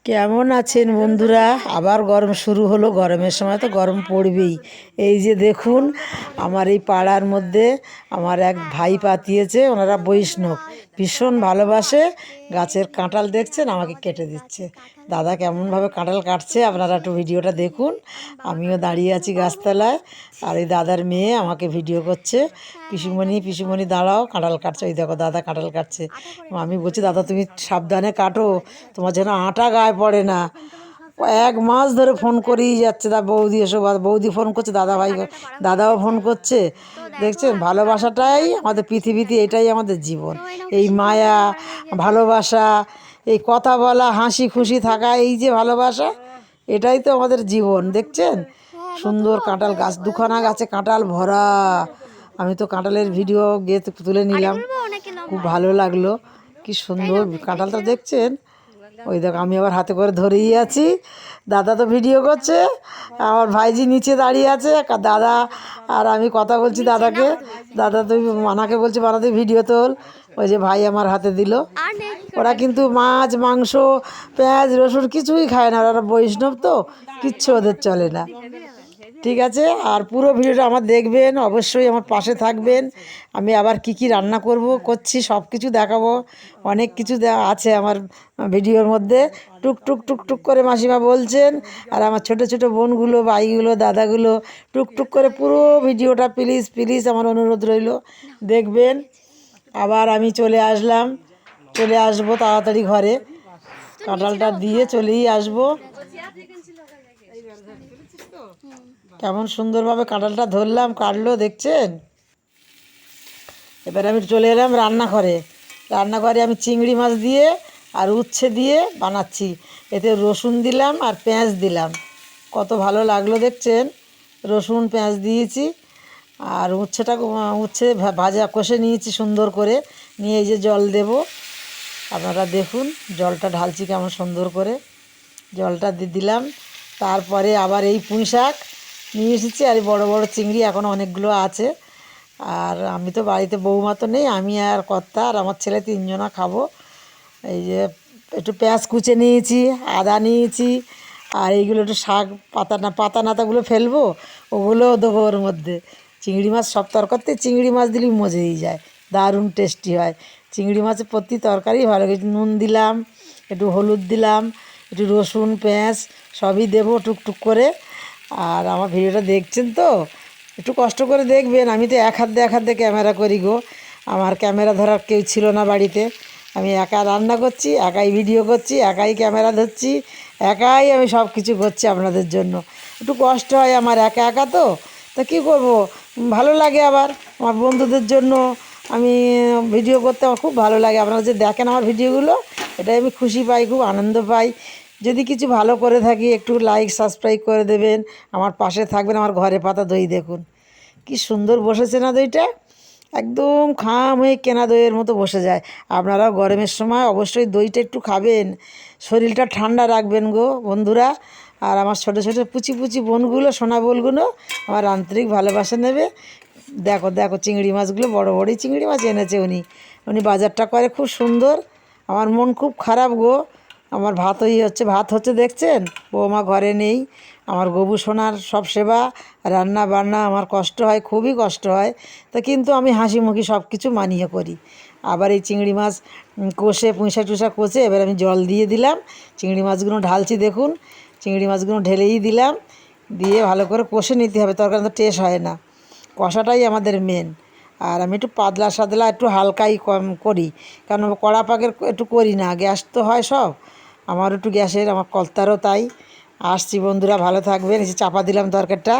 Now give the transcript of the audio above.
কেমন আছেন বন্ধুরা? আবার গরম শুরু হলো। গরমের সময় তো গরম পড়বেই। এই যে দেখুন, আমার এই পাড়ার মধ্যে আমার এক ভাই পাঠিয়েছে, ওনারা বৈষ্ণব, ভীষণ ভালোবাসে গাছের কাঁঠাল। দেখছেন আমাকে কেটে দিচ্ছে। দাদা কেমনভাবে কাঁঠাল কাটছে আপনারা একটু ভিডিওটা দেখুন। আমিও দাঁড়িয়ে আছি গাছতলায়, আর এই দাদার মেয়ে আমাকে ভিডিও করছে। পিসুমণি পিসুমণি দাঁড়াও, কাঁঠাল কাটছে। ওই দেখো দাদা কাঁঠাল কাটছে। আমি বলছি দাদা তুমি সাবধানে কাটো, তোমার যেন আটা গায়ে পড়ে না। এক মাস ধরে ফোন করেই যাচ্ছে, দা বৌদি এসো, বৌদি ফোন করছে, দাদা ভাই দাদাও ফোন করছে। দেখছেন ভালোবাসাটাই আমাদের পৃথিবীতে, এটাই আমাদের জীবন। এই মায়া ভালোবাসা, এই কথা বলা, হাসি খুশি থাকা, এই যে ভালোবাসা, এটাই তো আমাদের জীবন। দেখছেন সুন্দর কাঁঠাল গাছ, দুখানা গাছে কাঁঠাল ভরা। আমি তো কাঁঠালের ভিডিও গিয়ে তুলে নিলাম, খুব ভালো লাগলো। কি সুন্দর কাঁঠালটা দেখছেন। ওই দেখ আমি আবার হাতে করে ধরেই আছি, দাদা তো ভিডিও করছে, আমার ভাইজি নিচে দাঁড়িয়ে আছে, দাদা আর আমি কথা বলছি দাদাকে। দাদা তুই মানাকে বলছি মানা তুই ভিডিও তোল। ওই যে ভাই আমার হাতে দিল। ওরা কিন্তু মাছ মাংস পেঁয়াজ রসুন কিছুই খায় না, ওরা বৈষ্ণব তো, কিচ্ছু ওদের চলে না। ঠিক আছে, আর পুরো ভিডিওটা আমার দেখবেন, অবশ্যই আমার পাশে থাকবেন। আমি আবার কি রান্না করছি সব কিছু দেখাবো। অনেক কিছু আছে আমার ভিডিওর মধ্যে। টুক টুক টুক টুক করে মাসিমা বলছেন, আর আমার ছোট ছোট বোনগুলো, ভাইগুলো, দাদাগুলো টুক টুক করে পুরো ভিডিওটা প্লিজ প্লিজ আমার অনুরোধ রইল দেখবেন। আবার আমি চলে আসবো তাড়াতাড়ি ঘরে, কাঁঠালটা দিয়ে চলেই আসবো। কেমন সুন্দরভাবে কাঁঠালটা ধরলাম, কাটলো দেখছেন। এবার আমি চলে এলাম রান্নাঘরে। আমি চিংড়ি মাছ দিয়ে আর উচ্ছে দিয়ে বানাচ্ছি। এতে রসুন দিলাম আর পেঁয়াজ দিলাম, কত ভালো লাগলো দেখছেন। রসুন পেঁয়াজ দিয়েছি, আর উচ্ছে ভাজা কষে নিয়েছি সুন্দর করে নিয়ে, এই যে জল দেব, আপনারা দেখুন জলটা ঢালছি কেমন সুন্দর করে। জলটা দিলাম। তারপরে আবার এই পুঁই শাক নিয়ে এসেছি, আর বড় বড় চিংড়ি এখনও অনেকগুলো আছে। আর আমি তো বাড়িতে বৌমা তো নেই, আমি আর কর্তা আর আমার ছেলে তিনজনা খাবো। এই যে একটু পেঁয়াজ কুচে নিয়েছি, আদা নিয়েছি, আর এইগুলো একটু শাক পাতা নাতাগুলো ফেলবো, ওগুলোও দেবো ওর মধ্যে। চিংড়ি মাছ সব তরকারিতে চিংড়ি মাছ দিলেই মজেই যায়, দারুণ টেস্টি হয়। চিংড়ি মাছের প্রতি তরকারি ভালো। একটু নুন দিলাম, একটু হলুদ দিলাম, একটু রসুন পেঁয়াজ সবই দেবো টুকটুক করে। আর আমার ভিডিওটা দেখছেন তো, একটু কষ্ট করে দেখবেন। আমি তো এক হাত দিয়ে ক্যামেরা করি গো, আমার ক্যামেরা ধরার কেউ ছিল না বাড়িতে। আমি একা রান্না করছি, একাই ভিডিও করছি, একাই ক্যামেরা ধরছি, একাই আমি সব কিছু করছি আপনাদের জন্য। একটু কষ্ট হয় আমার, একা একা তো কী করবো, ভালো লাগে। আবার আমার বন্ধুদের জন্য আমি ভিডিও করতে আমার খুব ভালো লাগে। আপনারা যে দেখেন আমার ভিডিওগুলো, এটাই আমি খুশি পাই, খুব আনন্দ পাই। যদি কিছু ভালো করে থাকি একটু লাইক সাবস্ক্রাইব করে দেবেন, আমার পাশে থাকবেন। আমার ঘরে পাতা দই দেখুন কি সুন্দর বসেছে না দইটা, একদম খাম হয়ে কেনা দইয়ের মতো বসে যায়। আপনারাও গরমের সময় অবশ্যই দইটা একটু খাবেন, শরীরটা ঠান্ডা রাখবেন গো বন্ধুরা। আর আমার ছোটো ছোটো পুচি পুচি বোনগুলো, সোনা বোনগুলো আমার আন্তরিক ভালোবাসা নেবে। দেখো দেখো চিংড়ি মাছগুলো, বড় বড়ই চিংড়ি মাছ এনেছে উনি বাজারটা করে খুব সুন্দর। আমার মন খুব খারাপ গো, আমার ভাত হচ্ছে দেখছেন, বৌমা ঘরে নেই। আমার গবু সোনার সব সেবা রান্না বান্না আমার কষ্ট হয়, খুবই কষ্ট হয়। তা কিন্তু আমি হাসি মুখি সব কিছু মানিয়ে করি। আবার এই চিংড়ি মাছ কষে পুঁইশা টুসা কষে এবার আমি জল দিয়ে দিলাম, চিংড়ি মাছগুলো ঢালছি দেখুন। চিংড়ি মাছগুলো ঢেলেই দিলাম, দিয়ে ভালো করে কষে নিতে হবে, তরকারি তো টেস্ট হয় না। কষাটাই আমাদের মেন। আর আমি একটু পাতলা সাদলা একটু হালকাই কম করি, কারণ কড়া পাকের একটু করি না, গ্যাস তো হয় সব আমার, একটু গ্যাসের, আমার কর্তারও তাই। আসছি বন্ধুরা, ভালো থাকবেন। এসে চাপা দিলাম তরকারিটা।